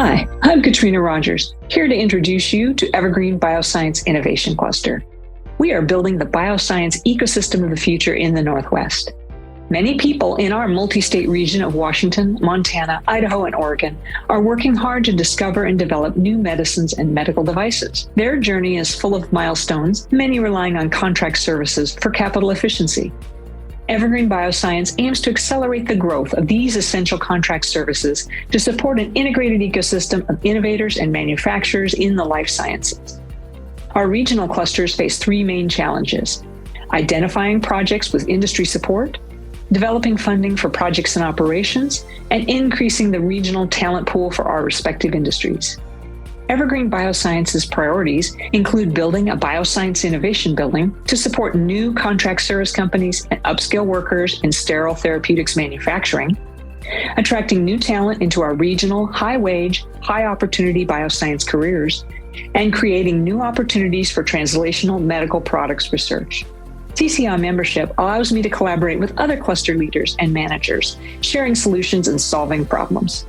Hi, I'm Katrina Rogers, here to introduce you to Evergreen Bioscience Innovation Cluster. We are building the bioscience ecosystem of the future in the Northwest. Many people in our multi-state region of Washington, Montana, Idaho, and Oregon are working hard to discover and develop new medicines and medical devices. Their journey is full of milestones, many relying on contract services for capital efficiency. Evergreen Bioscience aims to accelerate the growth of these essential contract services to support an integrated ecosystem of innovators and manufacturers in the life sciences. Our regional clusters face three main challenges: identifying projects with industry support, developing funding for projects and operations, and increasing the regional talent pool for our respective industries. Evergreen Bioscience's priorities include building a bioscience innovation building to support new contract service companies and upskill workers in sterile therapeutics manufacturing, attracting new talent into our regional, high-wage, high-opportunity bioscience careers, and creating new opportunities for translational medical products research. TCI membership allows me to collaborate with other cluster leaders and managers, sharing solutions and solving problems.